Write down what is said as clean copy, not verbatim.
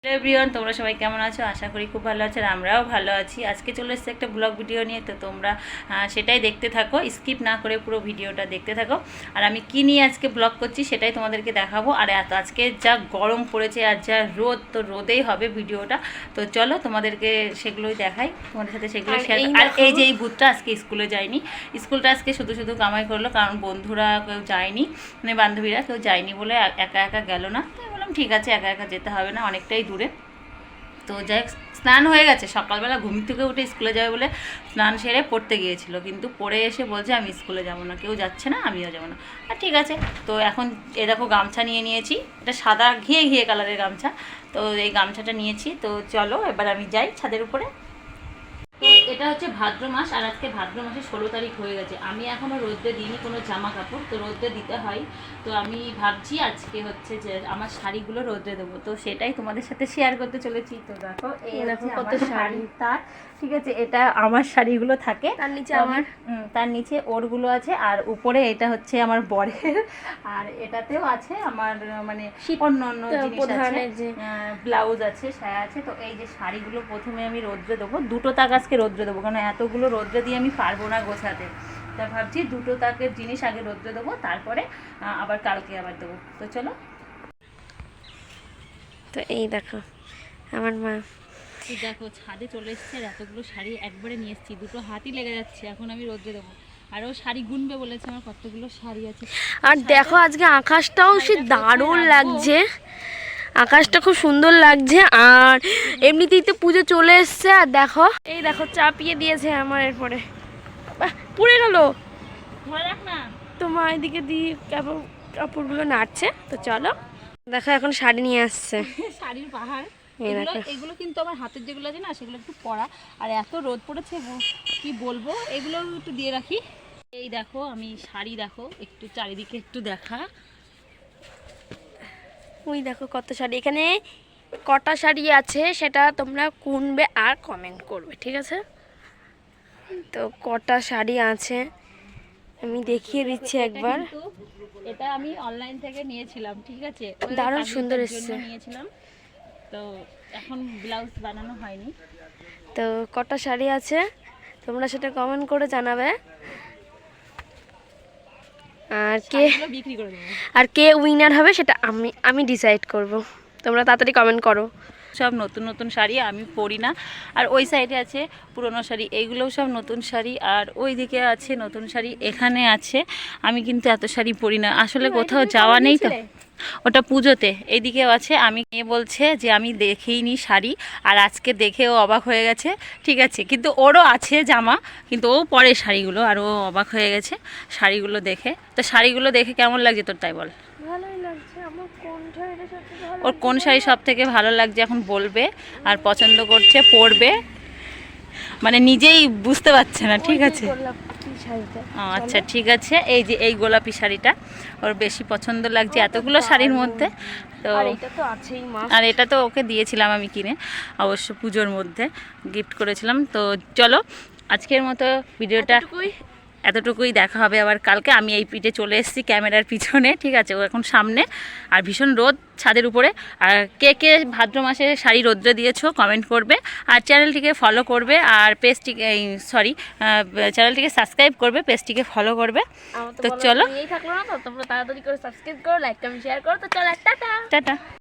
Everyone, তোমরা সবাই কেমন আছো? আশা করি খুব ভালো আছো। আর আমরাও ভালো আছি। আজকে চলে এসেছে একটা ব্লগ ভিডিও নিয়ে, তো তোমরা সেটাই দেখতে থাকো, স্কিপ না করে পুরো ভিডিওটা দেখতে থাকো। আর আমি কী নিয়ে আজকে ব্লগ করছি সেটাই তোমাদেরকে দেখাবো। আর আজকে যা গরম পড়েছে আর যা রোদ, তো রোদেই হবে ভিডিওটা। তো চলো তোমাদেরকে সেগুলোই দেখাই, তোমাদের সাথে সেগুলো শেয়ার। আর এই যে এই ভূতটা আজকে স্কুলে যায়নি, স্কুলটা আজকে শুধু শুধু কামাই করলো, কারণ বন্ধুরা কেউ যায়নি, মানে বান্ধবীরা কেউ যায়নি বলে একা একা গেল না। ঠিক আছে, একা একা যেতে হবে না, অনেকটাই দূরে। তো যাই হোক, স্নান হয়ে গেছে, সকালবেলা ঘুম থেকে উঠে স্কুলে যাবে বলে স্নান সেরে পড়তে গিয়েছিল, কিন্তু পড়ে এসে বলছে আমি স্কুলে যাব না, কেউ যাচ্ছে না, আমিও যাবো না। আর ঠিক আছে, তো এখন এ দেখো গামছা নিয়ে নিয়েছি, এটা সাদা ঘিয়ে ঘিয়ে কালারের গামছা। তো এই গামছাটা নিয়েছি, তো চলো এবার আমি যাই ছাদের উপরে। তো এটা হচ্ছে ভাদ্র মাস, আর আজকে ভাদ্র মাসের 16 তারিখ হয়ে গেছে। আমি এখনও রোদ্রে দিইনি কোনো জামা কাপড়, তো রোদ্রে দিতে হয়। তো আমি ভাবছি আজকে হচ্ছে যে আমার শাড়িগুলো রোদ্রে দেবো, তো সেটাই তোমাদের সাথে শেয়ার করতে চলেছি। তো দেখো এই দেখো কত শাড়ি, তার ঠিক আছে, এটা আমার শাড়িগুলো থাকে, তার নিচে আমার তার নিচে ওরগুলো আছে, আর উপরে এটা হচ্ছে আমার বরের, আর এটাতেও আছে আমার মানে অন্য অন্য জিনিস আছে, ব্লাউজ আছে, সায়া আছে। তো এই যে শাড়িগুলো প্রথমে আমি রোদ্রে দেবো, দুটো তাক আজকে রোদ্রে দেবো, কারণ এতগুলো রোদ্রে দিয়ে আমি পারবো না গোছাতে। তা ভাবছি দুটো তাকের জিনিস আগে রোদ্রে দেবো, তারপরে আবার কালকে আবার দেবো। তো চলো। তো এই দেখো আমার মা, দেখো ছাদে চলে এসছে, আর এতগুলো শাড়ি একবারে নিয়ে এসেছি, দুটো হাতই লেগে যাচ্ছে। এখন আমি রোদ্রে দেবো, আরও শাড়ি গুনবে বলেছে আমার কতগুলো শাড়ি আছে। আর দেখো আজকে আকাশটাও সে দারুণ লাগছে, আকাশটা খুব সুন্দর লাগছে। আর এমনিতেই তো পুজো চলে এসছে, আর দেখো এই দেখো চাপিয়ে দিয়েছে আমার, এরপরে পুড়ে গেল। তো মা এদিকে দিয়ে কাপড়গুলো নাড়ছে। তো চলো দেখো এখন শাড়ি নিয়ে আসছে, শাড়ির পাহাড়। এগুলো কিন্তু আমার হাতের যেগুলো আছে না, সেগুলো একটু পরা, আর এত রোদ পড়েছে কি বলবো, এগুলো একটু দিয়ে রাখি। এই দেখো আমি শাড়ি, দেখো একটু চারিদিকে একটু দেখা, ওই দেখো কত শাড়ি, এখানে কটা শাড়ি আছে সেটা তোমরা গুনবে আর কমেন্ট করবে, ঠিক আছে? তো কটা শাড়ি আছে আমি দেখিয়ে দিচ্ছি একবার। এটা আমি অনলাইন থেকে নিয়েছিলাম, ঠিক আছে, দারুণ সুন্দর এসেছে, নিয়েছিলাম। তো এখন ব্লাউজ বানানো হয়নি। তো কটা শাড়ি আছে তোমরা সেটা কমেন্ট করে জানাবে, আর কে উইনার হবে সেটা আমি ডিসাইড করব। তোমরা তাড়াতাড়ি কমেন্ট করো। সব নতুন নতুন শাড়ি, আমি পরি না। আর ওই সাইডে আছে পুরনো শাড়ি, এইগুলোও সব নতুন শাড়ি। আর ওই দিকে আছে নতুন শাড়ি, এখানে আছে। আমি কিন্তু এত শাড়ি পরি না, আসলে কোথাও যাওয়া নেই তো। ওটা পুজোতে। এইদিকেও আছে। আমি মেয়ে বলছে যে আমি দেখেই নি শাড়ি, আর আজকে দেখেও অবাক হয়ে গেছে, ঠিক আছে, কিন্তু ওরও আছে জামা, কিন্তু ও পরে শাড়িগুলো, আর ও অবাক হয়ে গেছে শাড়িগুলো দেখে। তো শাড়িগুলো দেখে কেমন লাগছে তোর, তাই বল? ওর কোন শাড়ি সব থেকে ভালো লাগছে এখন বলবে, আর পছন্দ করছে, পরবে, মানে নিজেই বুঝতে পারছে না, ঠিক আছে। আচ্ছা ঠিক আছে, এই যে এই গোলাপি শাড়িটা ওর বেশি পছন্দ লাগছে এতগুলো শাড়ির মধ্যে। তো আর এটা তো ওকে দিয়েছিলাম আমি কিনে, অবশ্য পুজোর মধ্যে গিফট করেছিলাম। তো চলো আজকের মতো ভিডিওটা এতটুকুই, দেখা হবে আবার কালকে। আমি এই পিঠে চলে এসেছি ক্যামেরার পিছনে, ঠিক আছে, ও এখন সামনে। আর ভীষণ রোদ ছাদের উপরে। আর কে কে ভাদ্র মাসে শাড়ি রোদ্রে দিয়েছো কমেন্ট করবে, আর চ্যানেলটিকে ফলো করবে, আর পেজটিকে চ্যানেলটিকে সাবস্ক্রাইব করবে, পেজটিকে ফলো করবে। তো চলো, এই থাকলো না, তো তোমরা তাড়াতাড়ি করে সাবস্ক্রাইব করো, লাইক কমেন্ট শেয়ার করো। তো চলো, টাটা টাটা।